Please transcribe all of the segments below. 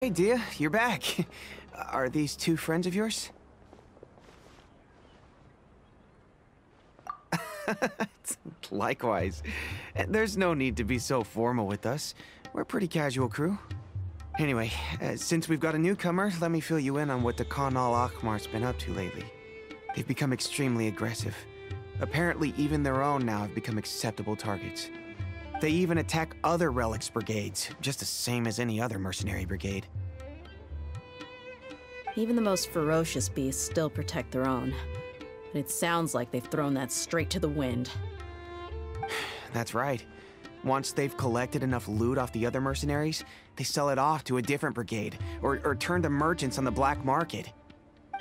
Hey, Dia, you're back. Are these two friends of yours? Likewise. There's no need to be so formal with us. We're a pretty casual crew. Anyway, since we've got a newcomer, let me fill you in on what the Khan al-Ahmar's been up to lately. They've become extremely aggressive. Apparently, even their own now have become acceptable targets. They even attack other relics brigades, just the same as any other mercenary brigade. Even the most ferocious beasts still protect their own. And it sounds like they've thrown that straight to the wind. That's right. Once they've collected enough loot off the other mercenaries, they sell it off to a different brigade, or turn to merchants on the black market.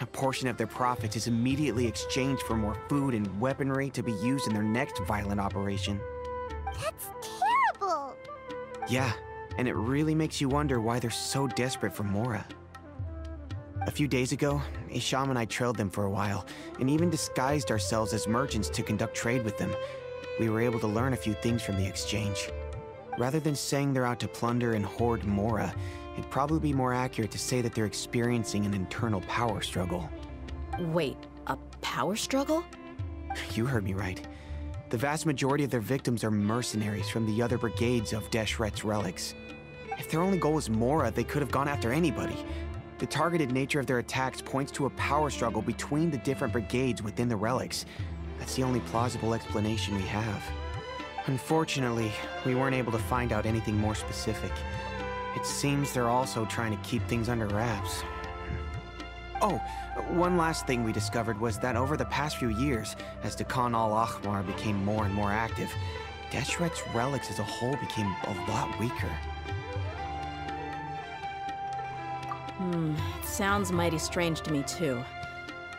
A portion of their profits is immediately exchanged for more food and weaponry to be used in their next violent operation. That's terrible! Yeah, and it really makes you wonder why they're so desperate for Mora. A few days ago, Isham and I trailed them for a while, and even disguised ourselves as merchants to conduct trade with them. We were able to learn a few things from the exchange. Rather than saying they're out to plunder and hoard Mora, it'd probably be more accurate to say that they're experiencing an internal power struggle. Wait, a power struggle? You heard me right. The vast majority of their victims are mercenaries from the other brigades of Deshret's relics. If their only goal was Mora, they could have gone after anybody. The targeted nature of their attacks points to a power struggle between the different brigades within the relics. That's the only plausible explanation we have. Unfortunately, we weren't able to find out anything more specific. It seems they're also trying to keep things under wraps. Oh, one last thing we discovered was that over the past few years, as the Khan al-Ahmar became more and more active, Deshret's relics as a whole became a lot weaker. It sounds mighty strange to me too.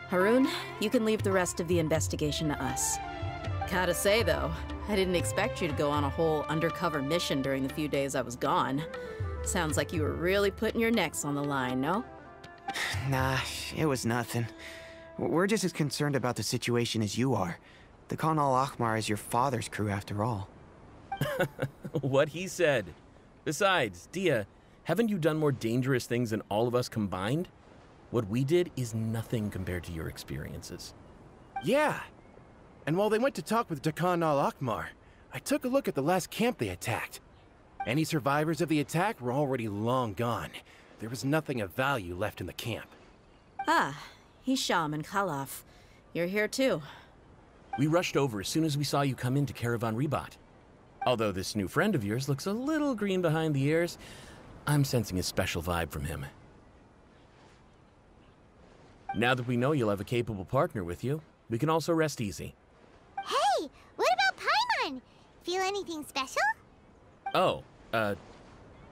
Harun, you can leave the rest of the investigation to us. Gotta say though, I didn't expect you to go on a whole undercover mission during the few days I was gone. Sounds like you were really putting your necks on the line, no? Nah, it was nothing. We're just as concerned about the situation as you are. The Khan al-Ahmar is your father's crew after all. What he said. Besides, Dia, haven't you done more dangerous things than all of us combined? What we did is nothing compared to your experiences. Yeah. And while they went to talk with Khan al-Ahmar, I took a look at the last camp they attacked. Any survivors of the attack were already long gone. There was nothing of value left in the camp. Ah, Hisham and Khalaf. You're here too. We rushed over as soon as we saw you come into Caravan Ribat. Although this new friend of yours looks a little green behind the ears, I'm sensing a special vibe from him. Now that we know you'll have a capable partner with you, we can also rest easy. Hey, what about Paimon? Feel anything special? Oh,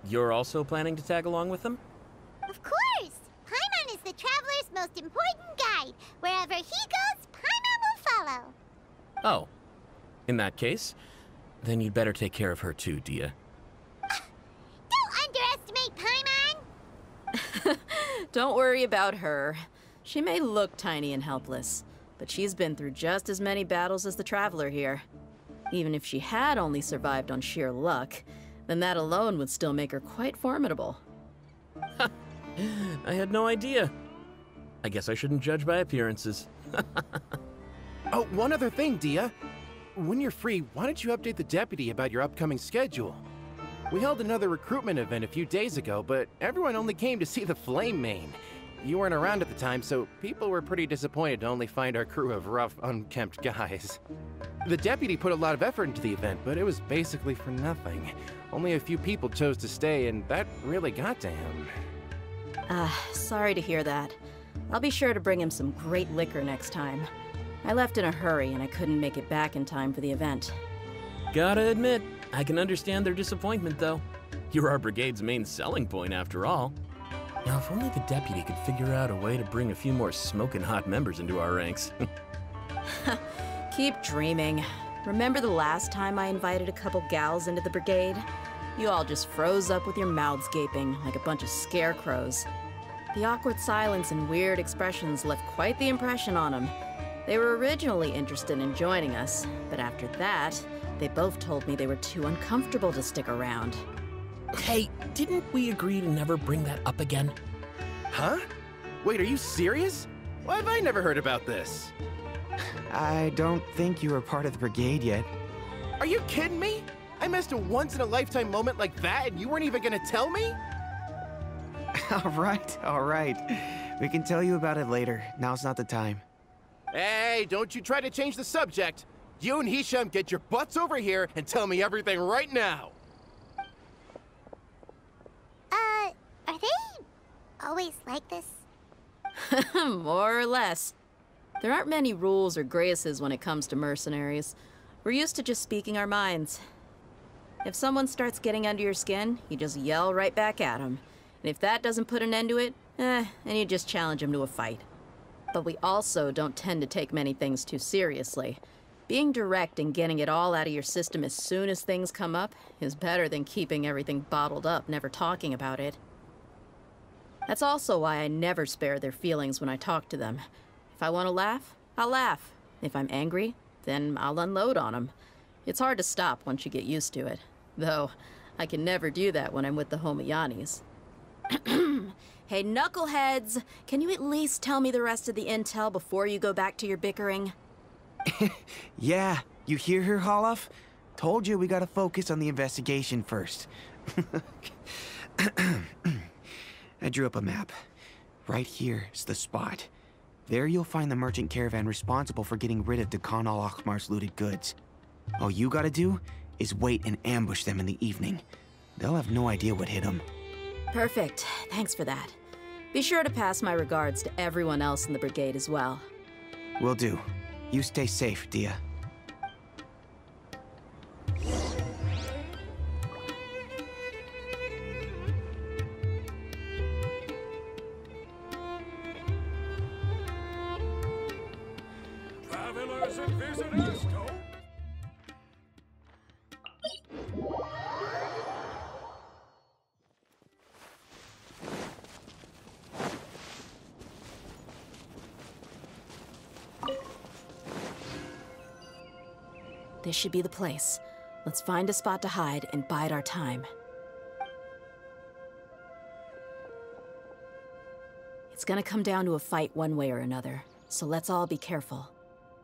you're also planning to tag along with them? Of course! Paimon is the traveler's most important guide. Wherever he goes, Paimon will follow. Oh. In that case, then you'd better take care of her too, Dia. Don't underestimate Paimon! Don't worry about her. She may look tiny and helpless, but she's been through just as many battles as the traveler here. Even if she had only survived on sheer luck, then that alone would still make her quite formidable. I had no idea. I guess I shouldn't judge by appearances. Oh, one other thing, Dia. When you're free, why don't you update the deputy about your upcoming schedule? We held another recruitment event a few days ago, but everyone only came to see the Flame Main. You weren't around at the time, so people were pretty disappointed to only find our crew of rough, unkempt guys. The deputy put a lot of effort into the event, but it was basically for nothing. Only a few people chose to stay, and that really got to him. Sorry to hear that. I'll be sure to bring him some great liquor next time. I left in a hurry, and I couldn't make it back in time for the event. Gotta admit, I can understand their disappointment, though. You're our brigade's main selling point, after all. Now, if only the deputy could figure out a way to bring a few more smoking hot members into our ranks. Keep dreaming. Remember the last time I invited a couple gals into the brigade? You all just froze up with your mouths gaping like a bunch of scarecrows. The awkward silence and weird expressions left quite the impression on them. They were originally interested in joining us, but after that, they both told me they were too uncomfortable to stick around. Hey, didn't we agree to never bring that up again? Huh? Wait, are you serious? Why have I never heard about this? I don't think you were part of the brigade yet. Are you kidding me? I missed a once-in-a-lifetime moment like that and you weren't even gonna tell me? All right. We can tell you about it later. Now's not the time. Hey, don't you try to change the subject. You and Hisham get your butts over here and tell me everything right now. Are they always like this? More or less. There aren't many rules or graces when it comes to mercenaries. We're used to just speaking our minds. If someone starts getting under your skin, you just yell right back at them. And if that doesn't put an end to it, then you just challenge them to a fight. But we also don't tend to take many things too seriously. Being direct and getting it all out of your system as soon as things come up is better than keeping everything bottled up, never talking about it. That's also why I never spare their feelings when I talk to them. If I want to laugh, I'll laugh. If I'm angry, then I'll unload on them. It's hard to stop once you get used to it. Though, I can never do that when I'm with the Homayanis. Hey, knuckleheads! Can you at least tell me the rest of the intel before you go back to your bickering? Yeah, you hear her, Holloff? Told you we gotta focus on the investigation first. I drew up a map. Right here's the spot. There you'll find the merchant caravan responsible for getting rid of Dakan al-Akhmar's looted goods. All you gotta do is wait and ambush them in the evening. They'll have no idea what hit them. Perfect. Thanks for that. Be sure to pass my regards to everyone else in the brigade as well. Will do. You stay safe, Dia. Travelers and visitors, don't... This should be the place. Let's find a spot to hide and bide our time. It's gonna come down to a fight one way or another, so let's all be careful.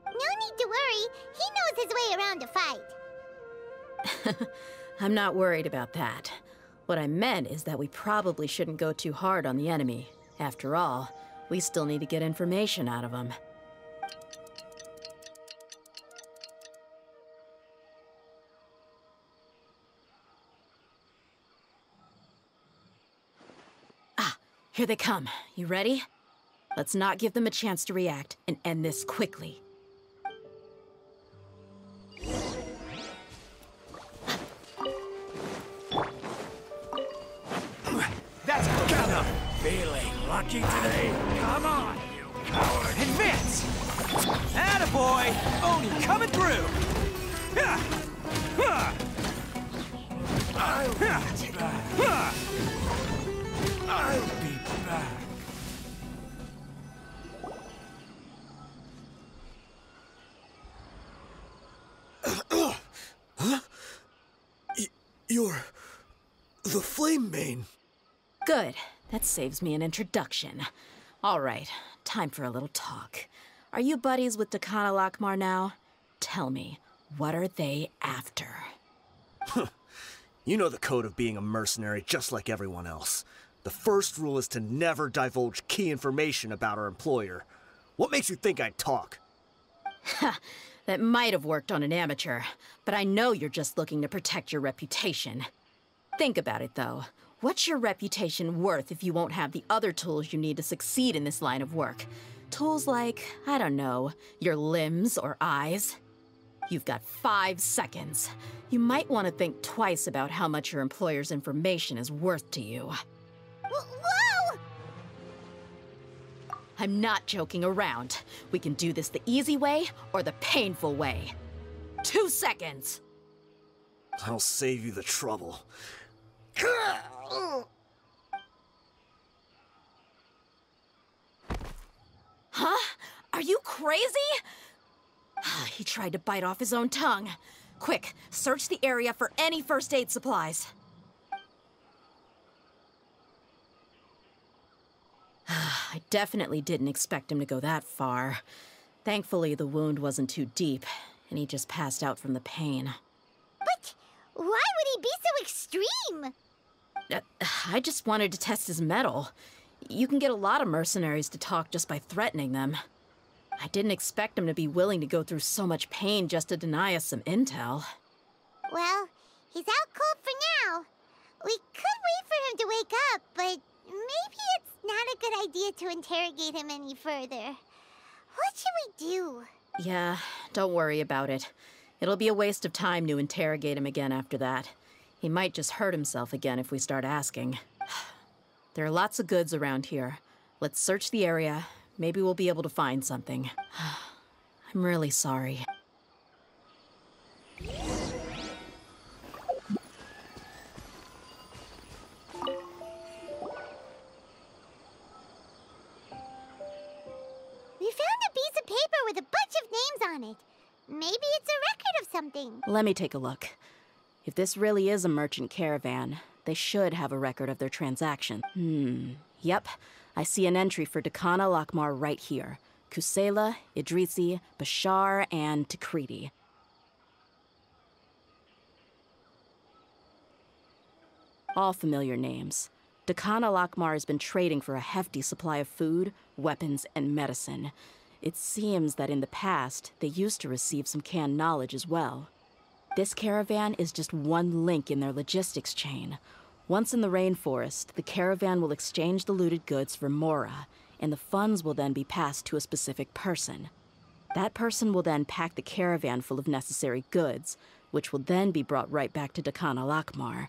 No need to worry. He knows his way around a fight. I'm not worried about that. What I meant is that we probably shouldn't go too hard on the enemy. After all, we still need to get information out of them. Here they come. You ready? Let's not give them a chance to react and end this quickly. That's good enough. Feeling lucky today? Come on, you coward. Advance! Attaboy! Oni coming through! I'll be back. I'll be back. Huh? You're... the Flame Mane. Good. That saves me an introduction. All right, time for a little talk. Are you buddies with Dakan al-Akhmar now? Tell me, what are they after? You know the code of being a mercenary just like everyone else. The first rule is to never divulge key information about our employer. What makes you think I'd talk? That might have worked on an amateur, but I know you're just looking to protect your reputation. Think about it, though. What's your reputation worth if you won't have the other tools you need to succeed in this line of work? Tools like, I don't know, your limbs or eyes? You've got 5 seconds. You might want to think twice about how much your employer's information is worth to you. Whoa! I'm not joking around. We can do this the easy way or the painful way. 2 seconds! I'll save you the trouble. Huh? Are you crazy? He tried to bite off his own tongue. Quick, search the area for any first aid supplies. I definitely didn't expect him to go that far. Thankfully, the wound wasn't too deep, and he just passed out from the pain. But why would he be so extreme? I just wanted to test his mettle. You can get a lot of mercenaries to talk just by threatening them. I didn't expect him to be willing to go through so much pain just to deny us some intel. Well, he's out cold for now. We could wait for him to wake up, but maybe it's not a good idea to interrogate him any further. What should we do? Yeah, don't worry about it. It'll be a waste of time to interrogate him again after that. He might just hurt himself again if we start asking. There are lots of goods around here. Let's search the area. Maybe we'll be able to find something. I'm really sorry. We found a piece of paper with a bunch of names on it. Maybe it's a record of something. Let me take a look. If this really is a merchant caravan, they should have a record of their transaction. Yep. I see an entry for Dakana Lakmar right here. Kusela, Idrisi, Bashar, and Takriti. All familiar names. Dakana Lakmar has been trading for a hefty supply of food, weapons, and medicine. It seems that in the past, they used to receive some canned knowledge as well. This caravan is just one link in their logistics chain. Once in the rainforest, the caravan will exchange the looted goods for Mora, and the funds will then be passed to a specific person. That person will then pack the caravan full of necessary goods, which will then be brought right back to Dakana Lakmar.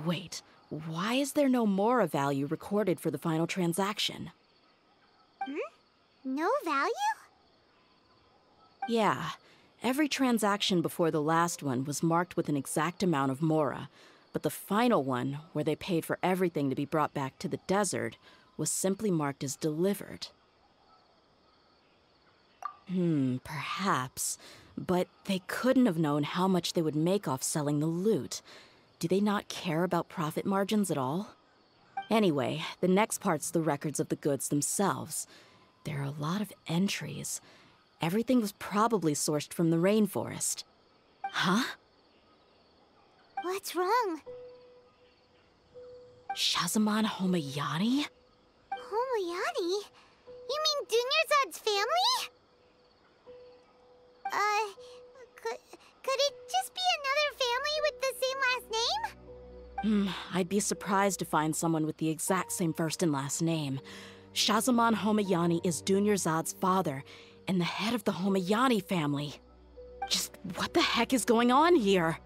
Wait, why is there no Mora value recorded for the final transaction? No value? Yeah, every transaction before the last one was marked with an exact amount of Mora, but the final one, where they paid for everything to be brought back to the desert, was simply marked as delivered. Perhaps. But they couldn't have known how much they would make off selling the loot. Do they not care about profit margins at all? Anyway, the next part's the records of the goods themselves. There are a lot of entries. Everything was probably sourced from the rainforest. Huh? What's wrong? Shazamon Homayani? Homayani? You mean Dunyarzad's family? Could it just be another family with the same last name? I'd be surprised to find someone with the exact same first and last name. Shazamon Homayani is Dunyarzad's father, and the head of the Homayani family. Just what the heck is going on here?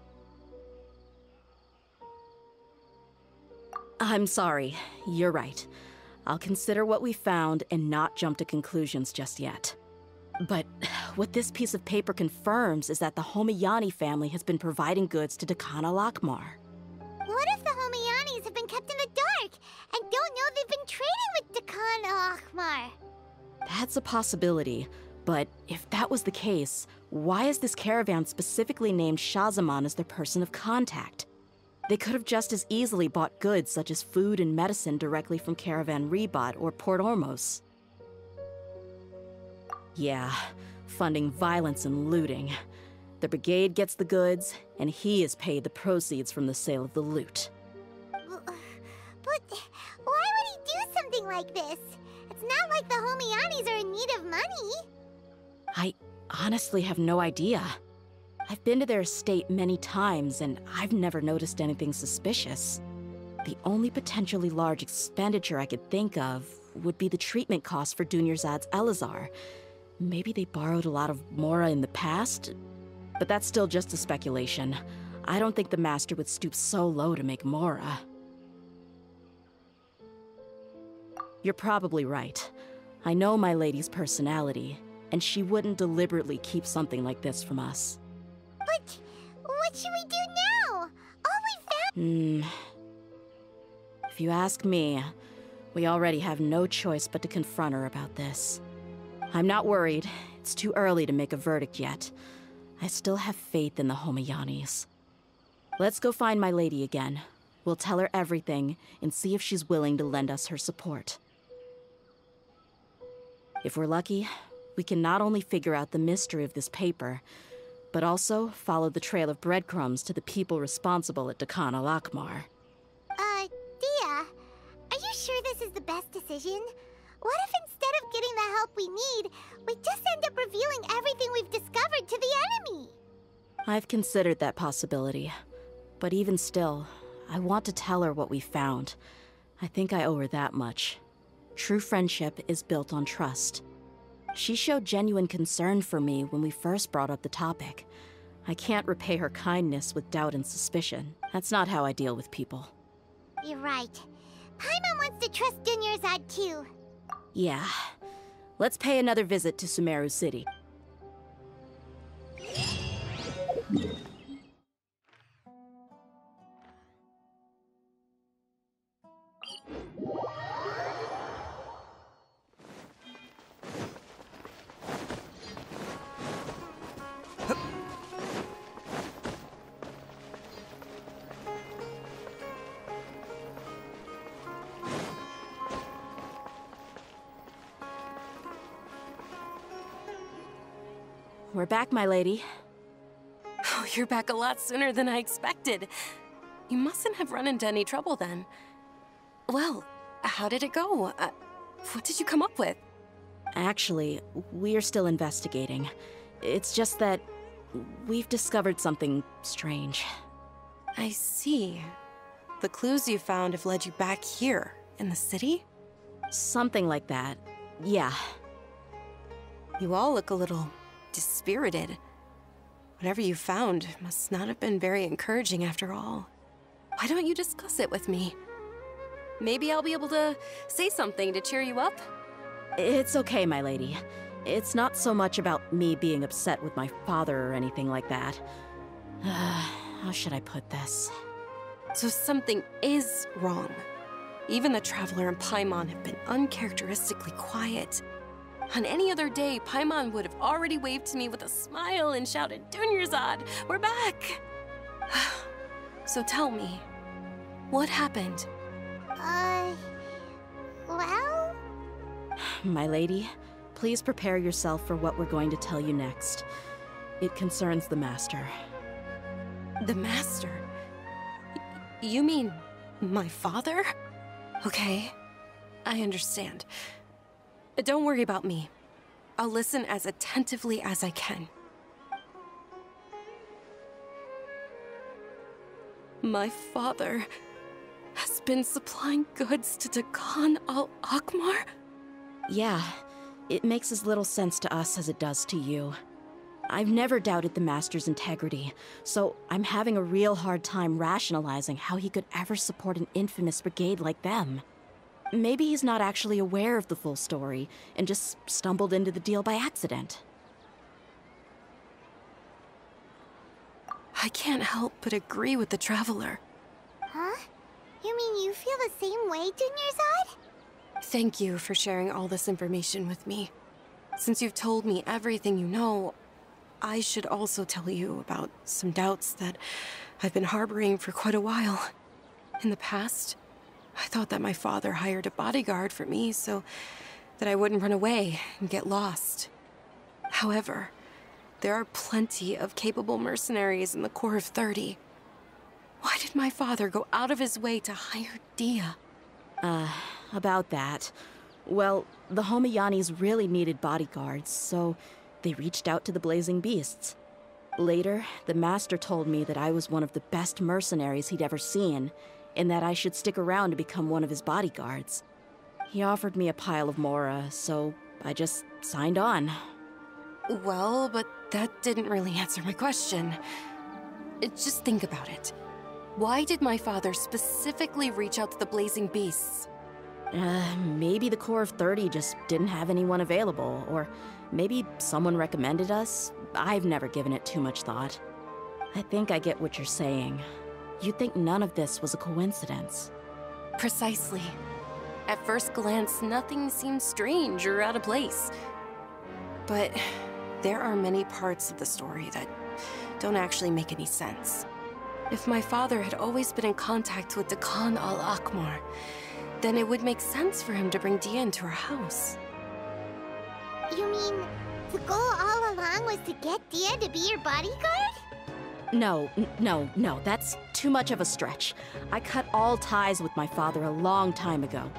I'm sorry. You're right. I'll consider what we found and not jump to conclusions just yet. But what this piece of paper confirms is that the Homayani family has been providing goods to Dakana Lakmar. What if the Homayanis have been kept in the dark and don't know they've been trading with Dakana Lakmar? That's a possibility, but if that was the case, why is this caravan specifically named Shazamon as their person of contact? They could have just as easily bought goods such as food and medicine directly from Caravan Rebot or Port Ormos. Yeah, funding violence and looting. The brigade gets the goods, and he is paid the proceeds from the sale of the loot. But why would he do something like this? It's not like the Homayanis are in need of money. I honestly have no idea. I've been to their estate many times, and I've never noticed anything suspicious. The only potentially large expenditure I could think of would be the treatment costs for Dunyarzad's Elazar. Maybe they borrowed a lot of Mora in the past? But that's still just a speculation. I don't think the Master would stoop so low to make Mora. You're probably right. I know my lady's personality, and she wouldn't deliberately keep something like this from us. But what should we do now? All we found— If you ask me, we already have no choice but to confront her about this. I'm not worried. It's too early to make a verdict yet. I still have faith in the Homayanis. Let's go find my lady again. We'll tell her everything and see if she's willing to lend us her support. If we're lucky, we can not only figure out the mystery of this paper, but also follow the trail of breadcrumbs to the people responsible at Dakan al-Akmar. Dia, are you sure this is the best decision? What if instead of getting the help we need, we just end up revealing everything we've discovered to the enemy? I've considered that possibility, but even still, I want to tell her what we found. I think I owe her that much. True friendship is built on trust. She showed genuine concern for me when we first brought up the topic. I can't repay her kindness with doubt and suspicion. That's not how I deal with people. You're right. Paimon wants to trust Dunyarzad too. Yeah. Let's pay another visit to Sumeru City. We're back, my lady. Oh, you're back a lot sooner than I expected. You mustn't have run into any trouble then. Well, how did it go? What did you come up with? Actually, we're still investigating. It's just that we've discovered something strange. I see. The clues you found have led you back here, in the city? Something like that, yeah. You all look a little dispirited. Whatever you found must not have been very encouraging after all. Why don't you discuss it with me? Maybe I'll be able to say something to cheer you up? It's okay, my lady. It's not so much about me being upset with my father or anything like that. How should I put this? So something is wrong. Even the Traveler and Paimon have been uncharacteristically quiet. On any other day, Paimon would have already waved to me with a smile and shouted, "Dunyarzad, we're back!" So tell me, what happened? Well? My lady, please prepare yourself for what we're going to tell you next. It concerns the Master. The Master? You mean my father? Okay, I understand. Don't worry about me. I'll listen as attentively as I can. My father has been supplying goods to Dakan al-Akmar? Yeah, it makes as little sense to us as it does to you. I've never doubted the Master's integrity, so I'm having a real hard time rationalizing how he could ever support an infamous brigade like them. Maybe he's not actually aware of the full story and just stumbled into the deal by accident. I can't help but agree with the Traveler. Huh? You mean you feel the same way, Dunyarzad? Thank you for sharing all this information with me. Since you've told me everything you know, I should also tell you about some doubts that I've been harboring for quite a while. In the past, I thought that my father hired a bodyguard for me so that I wouldn't run away and get lost. However, there are plenty of capable mercenaries in the Corps of 30. Why did my father go out of his way to hire DEHYA? About that. Well, the Homayanis really needed bodyguards, so they reached out to the Blazing Beasts. Later, the Master told me that I was one of the best mercenaries he'd ever seen, and that I should stick around to become one of his bodyguards. He offered me a pile of mora, so I just signed on. Well, but that didn't really answer my question. Just think about it. Why did my father specifically reach out to the Blazing Beasts? Maybe the Corps of 30 just didn't have anyone available, or maybe someone recommended us. I've never given it too much thought. I think I get what you're saying. You'd think none of this was a coincidence. Precisely. At first glance, nothing seems strange or out of place. But there are many parts of the story that don't actually make any sense. If my father had always been in contact with Dakan al-Akmar, then it would make sense for him to bring DEHYA into our house. You mean the goal all along was to get DEHYA to be your bodyguard? No, that's too much of a stretch. I cut all ties with my father a long time ago.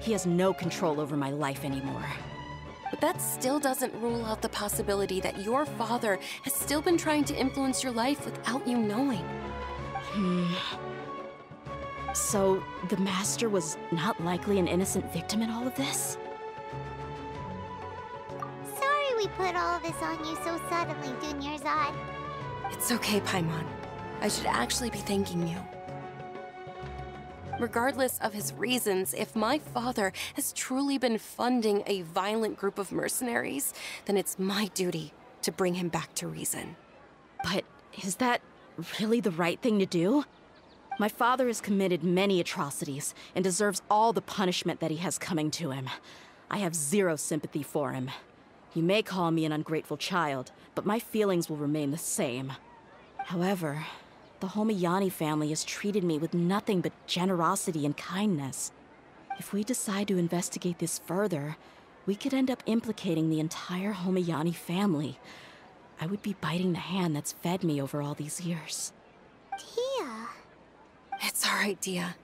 He has no control over my life anymore. But that still doesn't rule out the possibility that your father has still been trying to influence your life without you knowing. So, the Master was not likely an innocent victim in all of this? Sorry we put all of this on you so suddenly, Dunyarzad. It's okay, Paimon. I should actually be thanking you. Regardless of his reasons, if my father has truly been funding a violent group of mercenaries, then it's my duty to bring him back to reason. But is that really the right thing to do? My father has committed many atrocities and deserves all the punishment that he has coming to him. I have zero sympathy for him. You may call me an ungrateful child, but my feelings will remain the same. However, the Homiyani family has treated me with nothing but generosity and kindness. If we decide to investigate this further, we could end up implicating the entire Homiyani family. I would be biting the hand that's fed me over all these years. DEHYA. It's all right, DEHYA.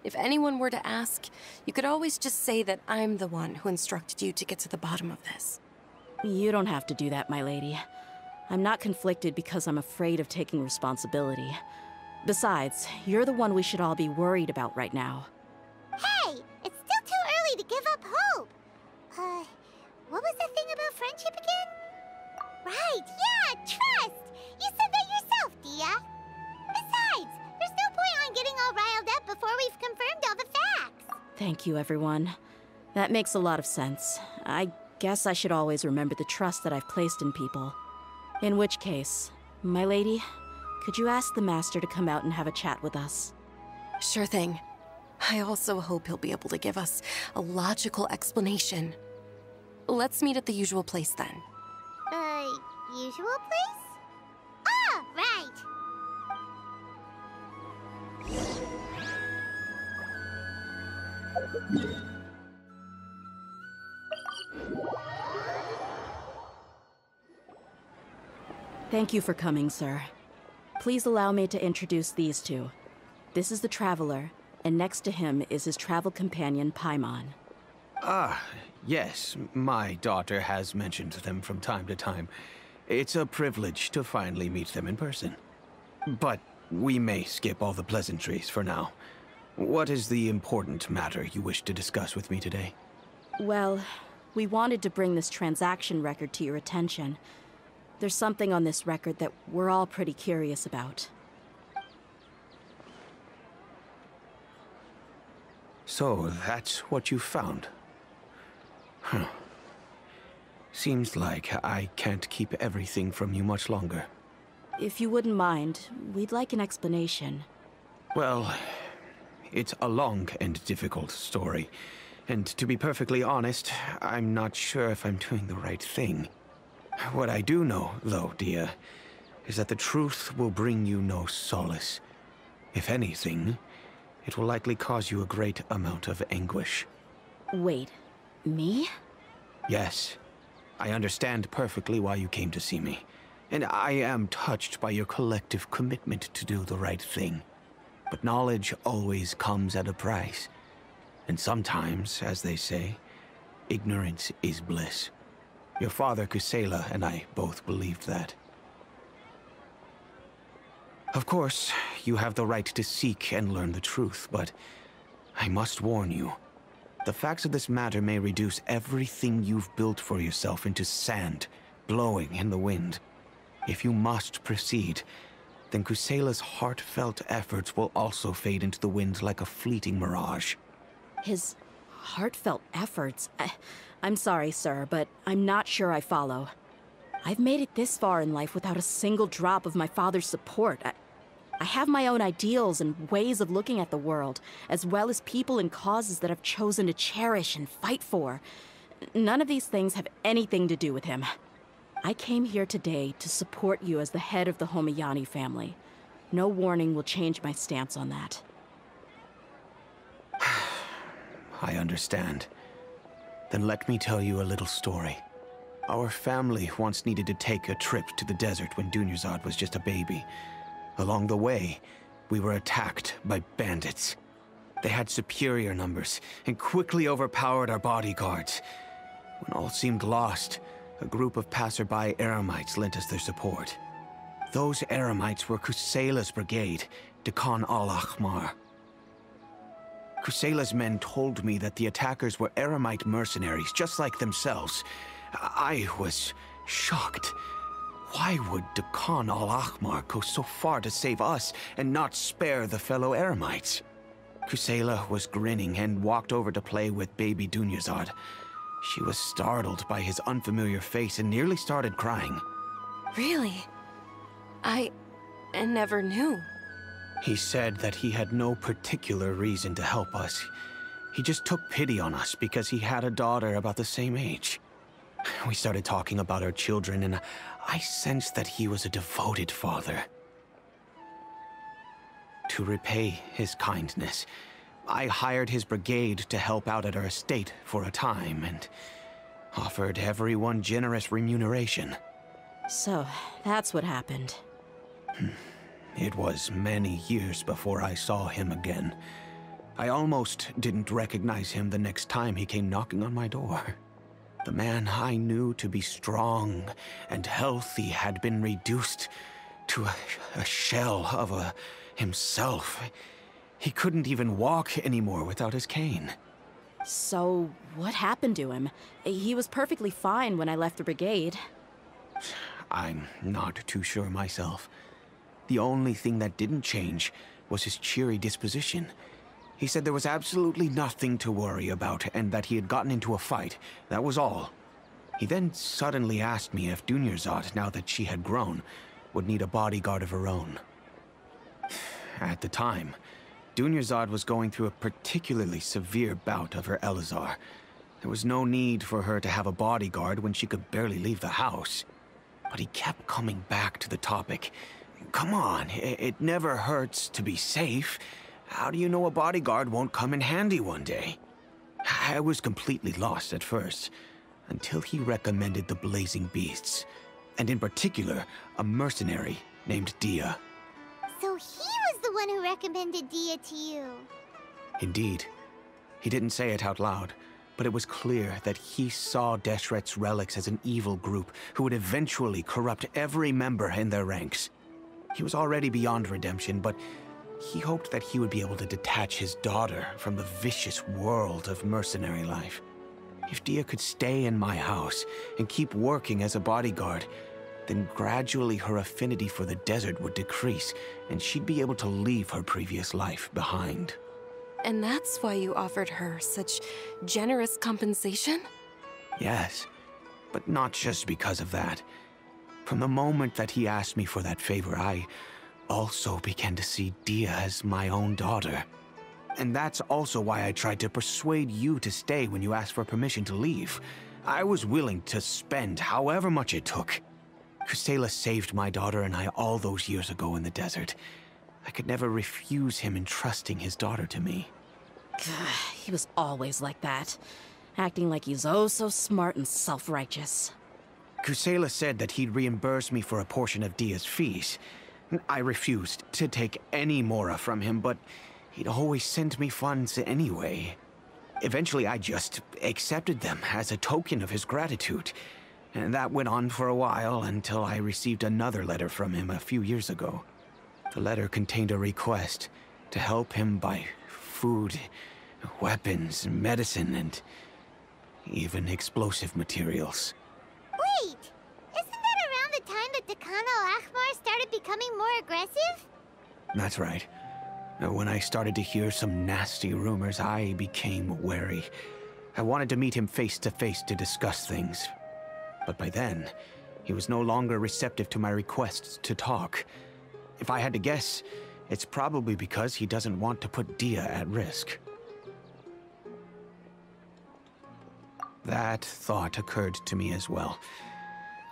If anyone were to ask, you could always just say that I'm the one who instructed you to get to the bottom of this. You don't have to do that, my lady. I'm not conflicted because I'm afraid of taking responsibility. Besides, you're the one we should all be worried about right now. Hey! It's still too early to give up hope! What was the thing about friendship again? Right, yeah, trust! You said that yourself, DEHYA! Besides, there's no point on getting all riled up before we've confirmed all the facts! Thank you, everyone. That makes a lot of sense. I guess I should always remember the trust that I've placed in people. In which case, my lady, could you ask the Master to come out and have a chat with us? Sure thing. I also hope he'll be able to give us a logical explanation. Let's meet at the usual place then. Usual place? Ah, right! Thank you for coming, sir. Please allow me to introduce these two. This is the Traveler, and next to him is his travel companion, Paimon. Ah, yes. My daughter has mentioned them from time to time. It's a privilege to finally meet them in person. But we may skip all the pleasantries for now. What is the important matter you wish to discuss with me today? Well, we wanted to bring this transaction record to your attention. There's something on this record that we're all pretty curious about. So, that's what you found? Huh. Seems like I can't keep everything from you much longer. If you wouldn't mind, we'd like an explanation. Well, it's a long and difficult story. And to be perfectly honest, I'm not sure if I'm doing the right thing. What I do know, though, DEHYA, is that the truth will bring you no solace. If anything, it will likely cause you a great amount of anguish. Wait, me? Yes. I understand perfectly why you came to see me. And I am touched by your collective commitment to do the right thing. But knowledge always comes at a price. And sometimes, as they say, ignorance is bliss. Your father, Kusela, and I both believed that. Of course, you have the right to seek and learn the truth, but I must warn you. The facts of this matter may reduce everything you've built for yourself into sand, blowing in the wind. If you must proceed, then Kusela's heartfelt efforts will also fade into the wind like a fleeting mirage. His heartfelt efforts? I'm sorry, sir, but I'm not sure I follow. I've made it this far in life without a single drop of my father's support. I have my own ideals and ways of looking at the world, as well as people and causes that I've chosen to cherish and fight for. None of these things have anything to do with him. I came here today to support you as the head of the Homiyani family. No warning will change my stance on that. I understand. Then let me tell you a little story. Our family once needed to take a trip to the desert when Dunyarzad was just a baby. Along the way, we were attacked by bandits. They had superior numbers and quickly overpowered our bodyguards. When all seemed lost, a group of passerby Eremites lent us their support. Those Eremites were Kusela's brigade, Dekan al-Ahmar. Kusela's men told me that the attackers were Eremite mercenaries, just like themselves. I was shocked. Why would Dekan al-Ahmar go so far to save us and not spare the fellow Eremites? Kusela was grinning and walked over to play with baby Dunyarzad. She was startled by his unfamiliar face and nearly started crying. Really? I never knew. He said that he had no particular reason to help us. He just took pity on us because he had a daughter about the same age. We started talking about our children, and I sensed that he was a devoted father. To repay his kindness, I hired his brigade to help out at our estate for a time, and offered everyone generous remuneration. So, that's what happened. It was many years before I saw him again. I almost didn't recognize him the next time he came knocking on my door. The man I knew to be strong and healthy had been reduced to a shell of himself. He couldn't even walk anymore without his cane. So, what happened to him? He was perfectly fine when I left the brigade. I'm not too sure myself. The only thing that didn't change was his cheery disposition. He said there was absolutely nothing to worry about and that he had gotten into a fight. That was all. He then suddenly asked me if Dunyarzad, now that she had grown, would need a bodyguard of her own. At the time, Dunyarzad was going through a particularly severe bout of her Elazar. There was no need for her to have a bodyguard when she could barely leave the house. But he kept coming back to the topic. Come on, it never hurts to be safe. How do you know a bodyguard won't come in handy one day? I was completely lost at first, until he recommended the Blazing Beasts, and in particular, a mercenary named DEHYA. So he was the one who recommended DEHYA to you. Indeed. He didn't say it out loud, but it was clear that he saw Deshret's relics as an evil group who would eventually corrupt every member in their ranks. He was already beyond redemption, but he hoped that he would be able to detach his daughter from the vicious world of mercenary life. If DEHYA could stay in my house and keep working as a bodyguard, then gradually her affinity for the desert would decrease, and she'd be able to leave her previous life behind. And that's why you offered her such generous compensation? Yes, but not just because of that. From the moment that he asked me for that favor, I also began to see DEHYA as my own daughter. And that's also why I tried to persuade you to stay when you asked for permission to leave. I was willing to spend however much it took. Kusela saved my daughter and I all those years ago in the desert. I could never refuse him entrusting his daughter to me. He was always like that, acting like he's oh so smart and self-righteous. Kusela said that he'd reimburse me for a portion of DEHYA's fees. I refused to take any more from him, but he'd always send me funds anyway. Eventually, I just accepted them as a token of his gratitude. And that went on for a while until I received another letter from him a few years ago. The letter contained a request to help him buy food, weapons, medicine, and even explosive materials. Wait! Isn't that around the time that Dekan al-Ahmar started becoming more aggressive? That's right. When I started to hear some nasty rumors, I became wary. I wanted to meet him face to face to discuss things. But by then, he was no longer receptive to my requests to talk. If I had to guess, it's probably because he doesn't want to put DEHYA at risk. That thought occurred to me as well.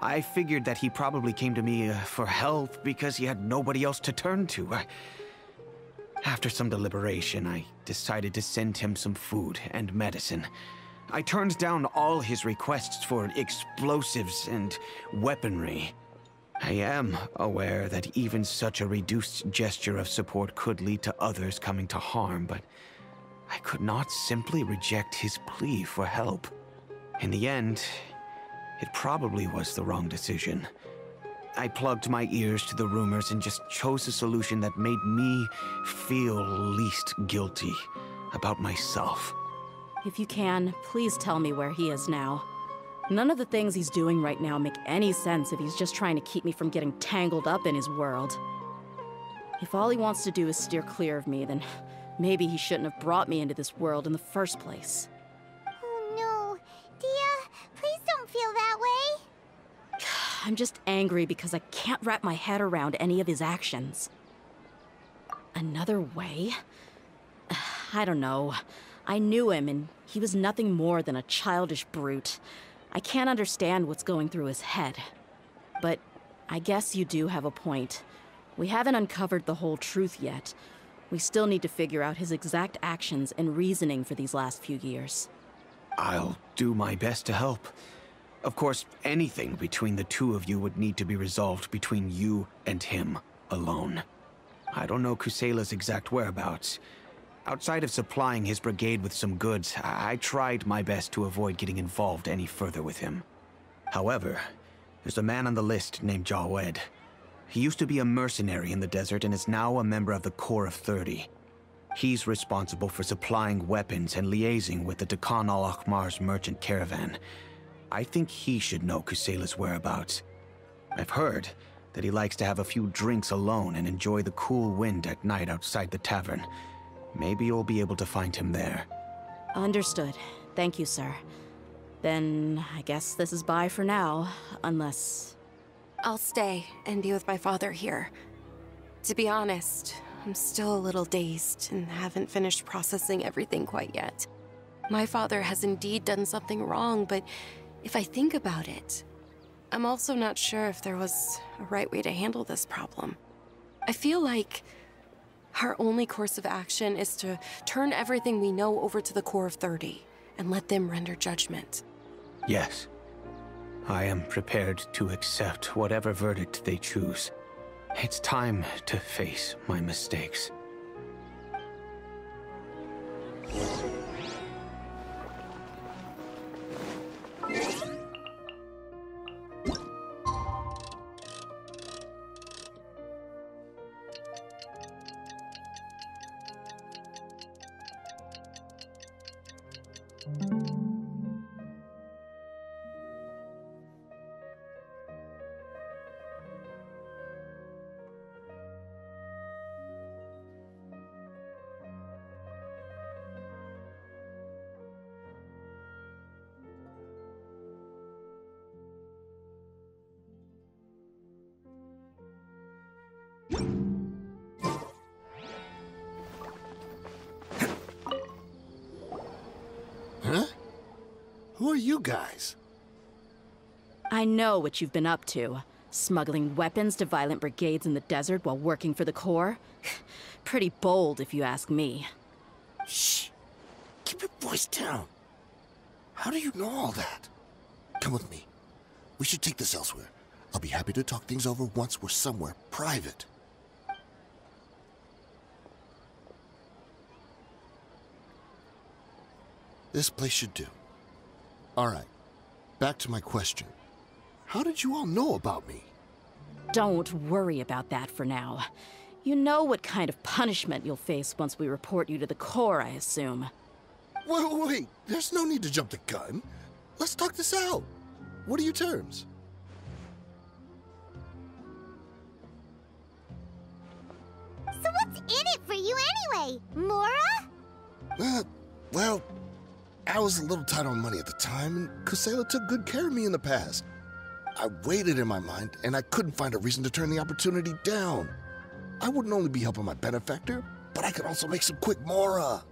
I figured that he probably came to me for help because he had nobody else to turn to. After some deliberation, I decided to send him some food and medicine. I turned down all his requests for explosives and weaponry. I am aware that even such a reduced gesture of support could lead to others coming to harm, but I could not simply reject his plea for help. In the end, it probably was the wrong decision. I plugged my ears to the rumors and just chose a solution that made me feel least guilty about myself. If you can, please tell me where he is now. None of the things he's doing right now make any sense if he's just trying to keep me from getting tangled up in his world. If all he wants to do is steer clear of me, then maybe he shouldn't have brought me into this world in the first place. Oh no. DEHYA, please don't feel that way. I'm just angry because I can't wrap my head around any of his actions. Another way? I don't know. I knew him, and he was nothing more than a childish brute. I can't understand what's going through his head. But I guess you do have a point. We haven't uncovered the whole truth yet. We still need to figure out his exact actions and reasoning for these last few years. I'll do my best to help. Of course, anything between the two of you would need to be resolved between you and him alone. I don't know Kusela's exact whereabouts. Outside of supplying his brigade with some goods, I tried my best to avoid getting involved any further with him. However, there's a man on the list named Jawed. He used to be a mercenary in the desert and is now a member of the Corps of 30. He's responsible for supplying weapons and liaising with the Dekhan al-Akhmar's merchant caravan. I think he should know Kusela's whereabouts. I've heard that he likes to have a few drinks alone and enjoy the cool wind at night outside the tavern. Maybe you'll be able to find him there. Understood. Thank you, sir. Then I guess this is bye for now, unless... I'll stay and be with my father here. To be honest, I'm still a little dazed and haven't finished processing everything quite yet. My father has indeed done something wrong, but if I think about it, I'm also not sure if there was a right way to handle this problem. I feel like our only course of action is to turn everything we know over to the Corps of 30 and let them render judgment. Yes. I am prepared to accept whatever verdict they choose. It's time to face my mistakes. Huh? Who are you guys? I know what you've been up to. Smuggling weapons to violent brigades in the desert while working for the Corps? Pretty bold, if you ask me. Shh. Keep your voice down. How do you know all that? Come with me. We should take this elsewhere. I'll be happy to talk things over once we're somewhere private. This place should do. All right. Back to my question. How did you all know about me? Don't worry about that for now. You know what kind of punishment you'll face once we report you to the Corps, I assume. Wait. There's no need to jump the gun. Let's talk this out. What are your terms? So what's in it for you anyway, Mora? Well, I was a little tight on money at the time, and Kusela took good care of me in the past. I weighed it in my mind, and I couldn't find a reason to turn the opportunity down. I wouldn't only be helping my benefactor, but I could also make some quick Mora.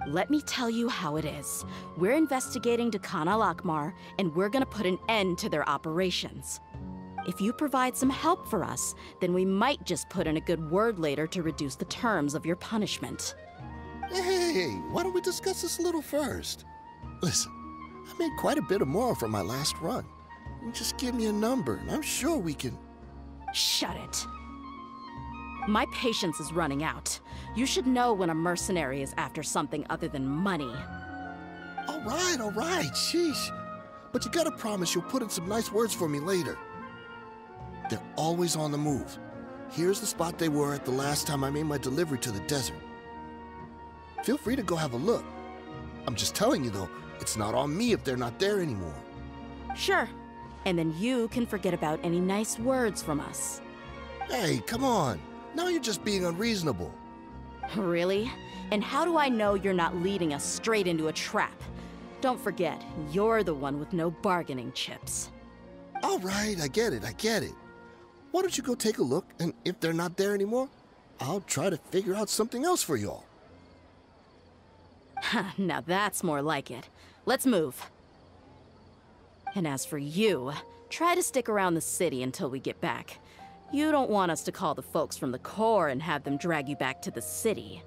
Let me tell you how it is. We're investigating Dekhan al-Akhmar, and we're gonna put an end to their operations. If you provide some help for us, then we might just put in a good word later to reduce the terms of your punishment. Hey, why don't we discuss this a little first? Listen, I made quite a bit of more from my last run. You just give me a number, and I'm sure we can... Shut it. My patience is running out. You should know when a mercenary is after something other than money. All right, sheesh. But you gotta promise you'll put in some nice words for me later. They're always on the move. Here's the spot they were at the last time I made my delivery to the desert. Feel free to go have a look. I'm just telling you, though, it's not on me if they're not there anymore. Sure. And then you can forget about any nice words from us. Hey, come on. Now you're just being unreasonable. Really? And how do I know you're not leading us straight into a trap? Don't forget, you're the one with no bargaining chips. All right, I get it. Why don't you go take a look, and if they're not there anymore, I'll try to figure out something else for y'all. Now that's more like it. Let's move. And as for you, try to stick around the city until we get back. You don't want us to call the folks from the Corps and have them drag you back to the city.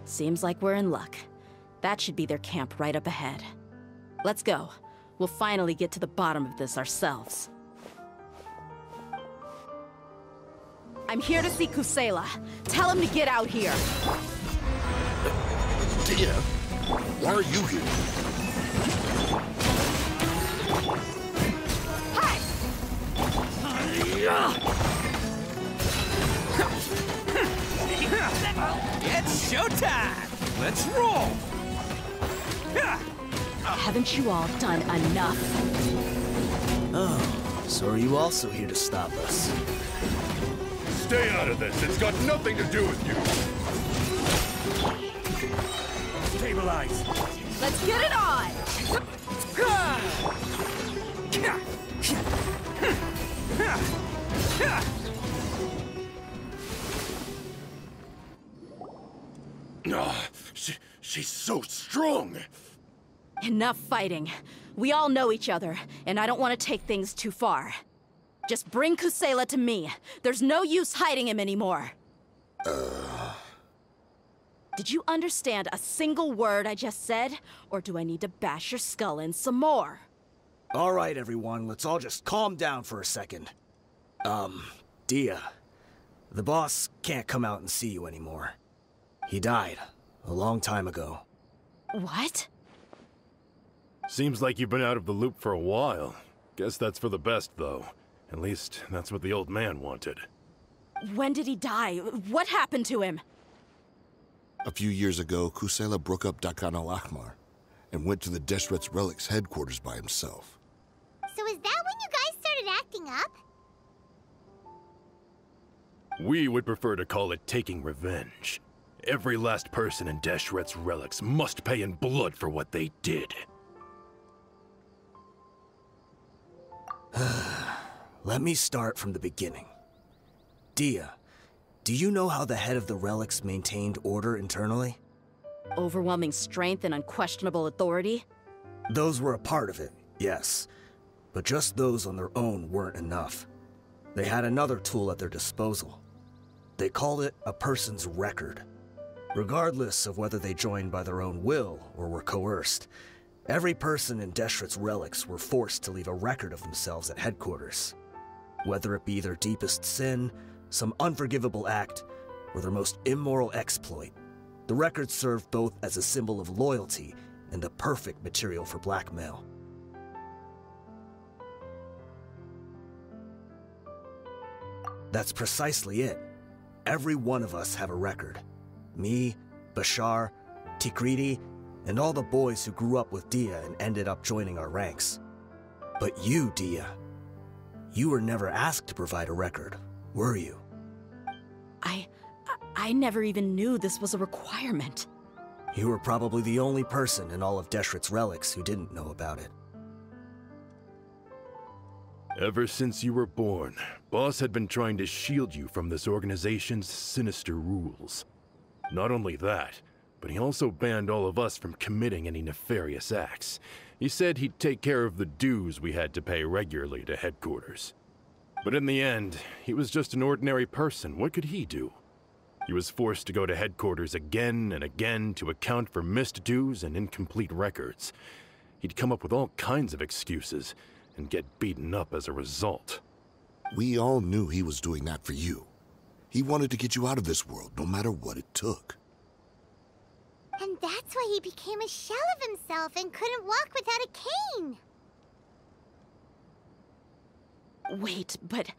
Seems like we're in luck. That should be their camp right up ahead. Let's go. We'll finally get to the bottom of this ourselves. I'm here to see Kusela. Tell him to get out here. DEHYA, why are you here? Hey! It's showtime! Let's roll! Haven't you all done enough? Oh, so are you also here to stop us? Stay out of this. It's got nothing to do with you. Stabilize! Let's get it on! She's so strong. Enough fighting. We all know each other, and I don't want to take things too far. Just bring Kusela to me. There's no use hiding him anymore. Did you understand a single word I just said? Or do I need to bash your skull in some more? All right, everyone, let's all just calm down for a second. DEHYA, the boss can't come out and see you anymore. He died a long time ago. What? Seems like you've been out of the loop for a while. Guess that's for the best, though. At least, that's what the old man wanted. When did he die? What happened to him? A few years ago, Kusela broke up Dakan al-Ahmar and went to the Deshret's Relics headquarters by himself. So is that when you guys started acting up? We would prefer to call it taking revenge. Every last person in Deshret's relics must pay in blood for what they did. Let me start from the beginning. DEHYA, do you know how the head of the relics maintained order internally? Overwhelming strength and unquestionable authority? Those were a part of it, yes. But just those on their own weren't enough. They had another tool at their disposal. They called it a person's record. Regardless of whether they joined by their own will or were coerced, every person in Deshret's relics were forced to leave a record of themselves at headquarters. Whether it be their deepest sin, some unforgivable act, or their most immoral exploit, the record served both as a symbol of loyalty and the perfect material for blackmail. That's precisely it. Every one of us have a record. Me, Bashar, Tikriti, and all the boys who grew up with DEHYA and ended up joining our ranks. But you, DEHYA, you were never asked to provide a record, were you? I never even knew this was a requirement. You were probably the only person in all of Deshret's relics who didn't know about it. Ever since you were born, Boss had been trying to shield you from this organization's sinister rules. Not only that, but he also banned all of us from committing any nefarious acts. He said he'd take care of the dues we had to pay regularly to headquarters. But in the end, he was just an ordinary person. What could he do? He was forced to go to headquarters again and again to account for missed dues and incomplete records. He'd come up with all kinds of excuses and get beaten up as a result. We all knew he was doing that for you. He wanted to get you out of this world, no matter what it took. And that's why he became a shell of himself and couldn't walk without a cane. Wait, but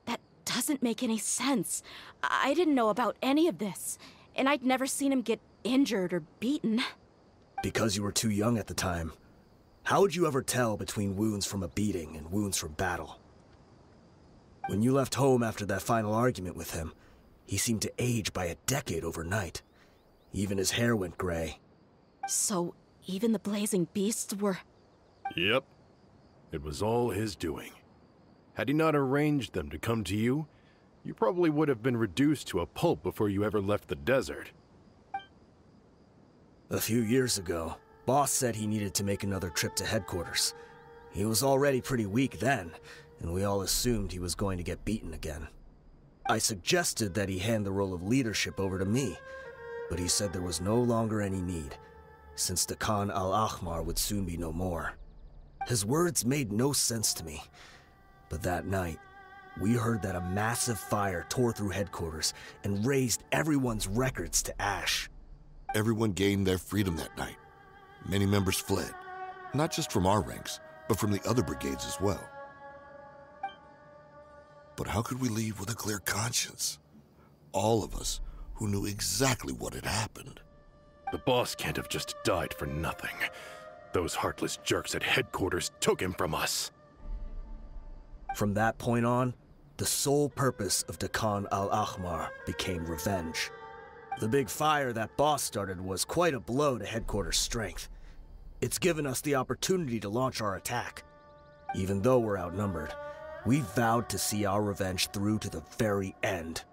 that doesn't make any sense. I didn't know about any of this, and I'd never seen him get injured or beaten. Because you were too young at the time. How would you ever tell between wounds from a beating and wounds from battle? When you left home after that final argument with him, he seemed to age by a decade overnight. Even his hair went gray. So, even the blazing beasts were... Yep. It was all his doing. Had he not arranged them to come to you, you probably would have been reduced to a pulp before you ever left the desert. A few years ago, Boss said he needed to make another trip to headquarters. He was already pretty weak then, and we all assumed he was going to get beaten again. I suggested that he hand the role of leadership over to me, but he said there was no longer any need, since the Khan al-Ahmar would soon be no more. His words made no sense to me, but that night, we heard that a massive fire tore through headquarters and razed everyone's records to ash. Everyone gained their freedom that night. Many members fled, not just from our ranks, but from the other brigades as well. But how could we leave with a clear conscience? All of us who knew exactly what had happened. The boss can't have just died for nothing. Those heartless jerks at headquarters took him from us. From that point on, the sole purpose of the Khan al-Ahmar became revenge. The big fire that Boss started was quite a blow to headquarters' strength. It's given us the opportunity to launch our attack. Even though we're outnumbered, we vowed to see our revenge through to the very end.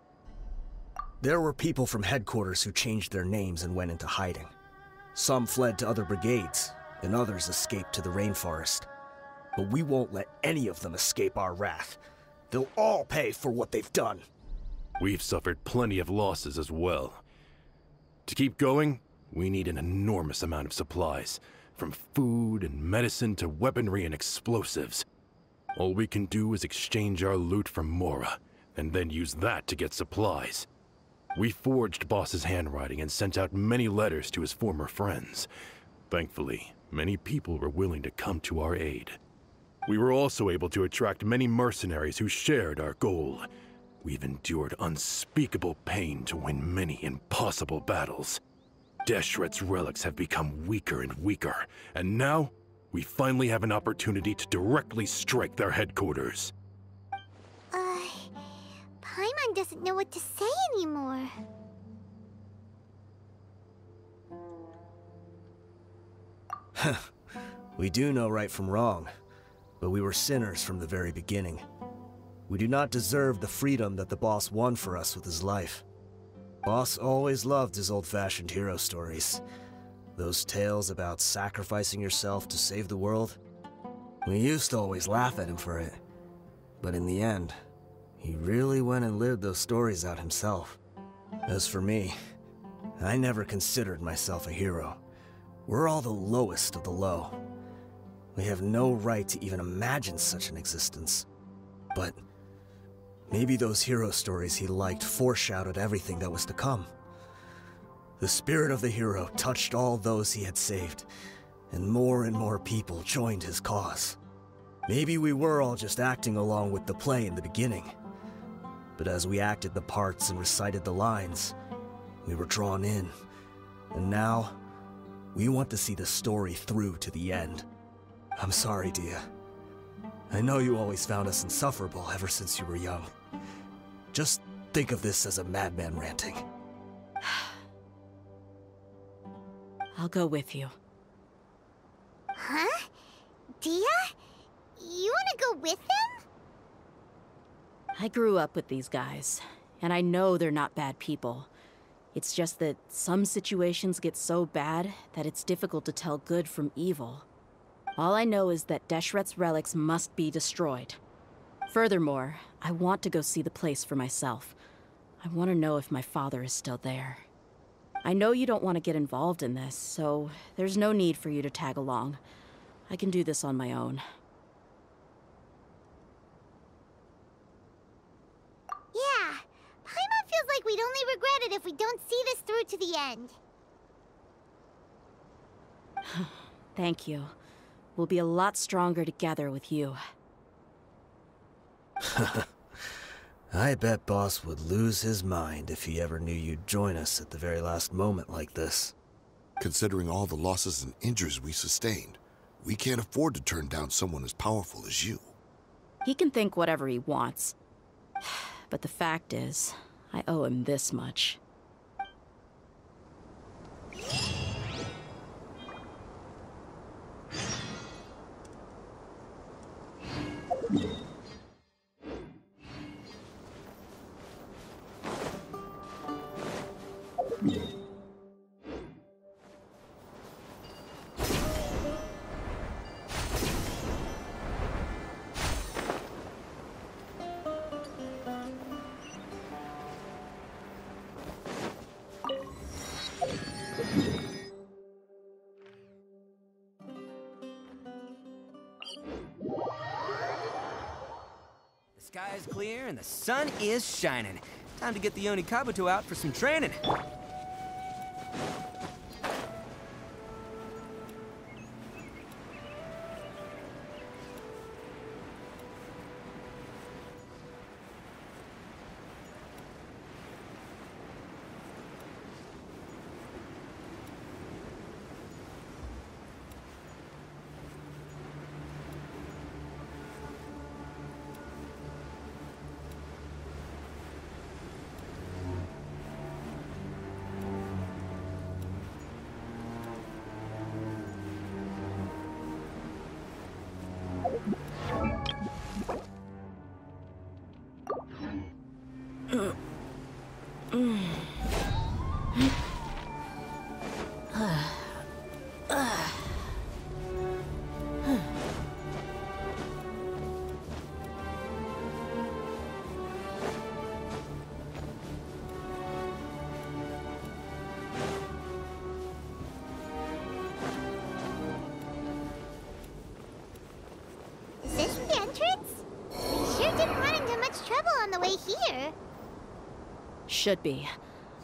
There were people from headquarters who changed their names and went into hiding. Some fled to other brigades, and others escaped to the rainforest. But we won't let any of them escape our wrath. They'll all pay for what they've done. We've suffered plenty of losses as well. To keep going, we need an enormous amount of supplies, from food and medicine to weaponry and explosives. All we can do is exchange our loot from Mora, and then use that to get supplies. We forged Boss's handwriting and sent out many letters to his former friends. Thankfully, many people were willing to come to our aid. We were also able to attract many mercenaries who shared our goal. We've endured unspeakable pain to win many impossible battles. Deshret's relics have become weaker and weaker, and now we finally have an opportunity to directly strike their headquarters. Paimon doesn't know what to say anymore. We do know right from wrong, but we were sinners from the very beginning. We do not deserve the freedom that the boss won for us with his life. Boss always loved his old-fashioned hero stories. Those tales about sacrificing yourself to save the world. We used to always laugh at him for it. But in the end, he really went and lived those stories out himself. As for me, I never considered myself a hero. We're all the lowest of the low. We have no right to even imagine such an existence. But maybe those hero stories he liked foreshadowed everything that was to come. The spirit of the hero touched all those he had saved, and more people joined his cause. Maybe we were all just acting along with the play in the beginning. But as we acted the parts and recited the lines, we were drawn in. And now, we want to see the story through to the end. I'm sorry, DEHYA. I know you always found us insufferable ever since you were young. Just think of this as a madman ranting. I'll go with you. Huh? DEHYA? You wanna go with them? I grew up with these guys, and I know they're not bad people. It's just that some situations get so bad that it's difficult to tell good from evil. All I know is that Deshret's relics must be destroyed. Furthermore, I want to go see the place for myself. I want to know if my father is still there. I know you don't want to get involved in this, so there's no need for you to tag along. I can do this on my own. Yeah, Paimon feels like we'd only regret it if we don't see this through to the end. Thank you. We'll be a lot stronger together with you. I bet Boss would lose his mind if he ever knew you'd join us at the very last moment like this. Considering all the losses and injuries we sustained, we can't afford to turn down someone as powerful as you. He can think whatever he wants. But the fact is, I owe him this much. The sky is clear and the sun is shining. Time to get the Yoni Kabuto out for some training. Is this the entrance? We sure didn't run into much trouble on the way here. Should be.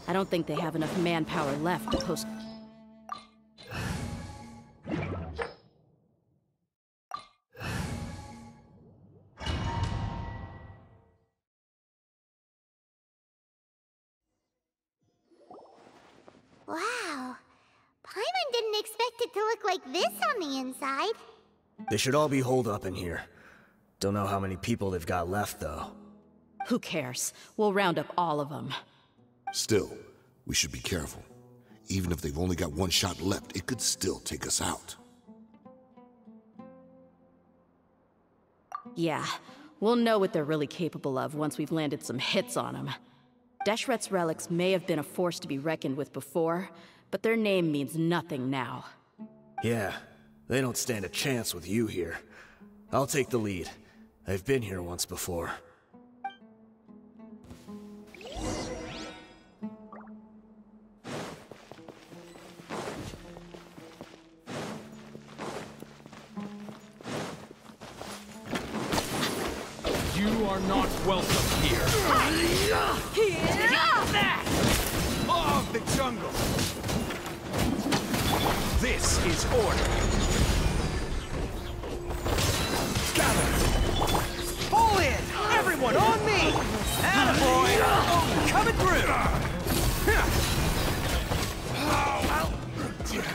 I don't think they have enough manpower left to post. Wow. Paimon didn't expect it to look like this on the inside. They should all be holed up in here. Don't know how many people they've got left, though. Who cares? We'll round up all of them. Still, we should be careful. Even if they've only got one shot left, it could still take us out. Yeah, we'll know what they're really capable of once we've landed some hits on them. Deshret's relics may have been a force to be reckoned with before, but their name means nothing now. Yeah, they don't stand a chance with you here. I'll take the lead. I've been here once before. You are not welcome here. Law of the jungle. This is order. Gather. Pull in. Everyone on me. Attaboy. Oh, coming through.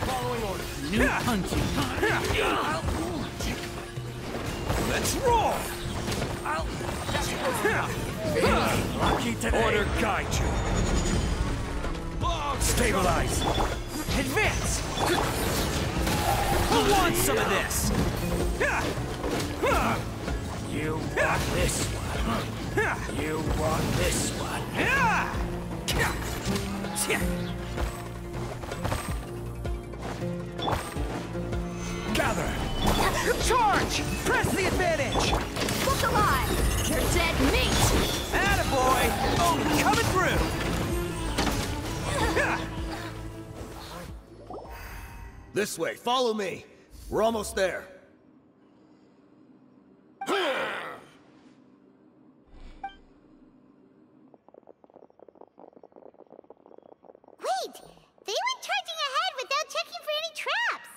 Following order. New hunting. Let's roll. Lucky today. Order guide you. Stabilize. Advance. Who wants some of this? You want this one. You want this one. Gather. Charge! Press the advantage! Look alive! You're dead meat! Attaboy! Oh, coming through! This way, follow me. We're almost there. Wait! They went charging ahead without checking for any traps!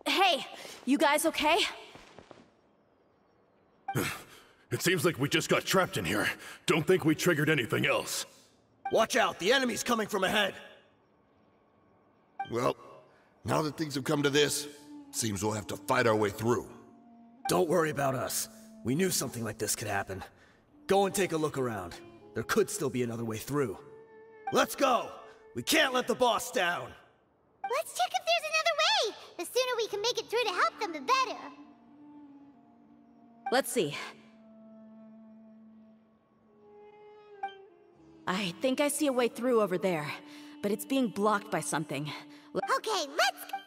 Hey, you guys okay? It seems like we just got trapped in here. Don't think we triggered anything else. Watch out, the enemy's coming from ahead. Well, now that things have come to this, seems we'll have to fight our way through. Don't worry about us. We knew something like this could happen. Go and take a look around. There could still be another way through. Let's go! We can't let the boss down! Let's check if there's another way! The sooner we can make it through to help them, the better. Let's see. I think I see a way through over there, but it's being blocked by something. Okay, let's go!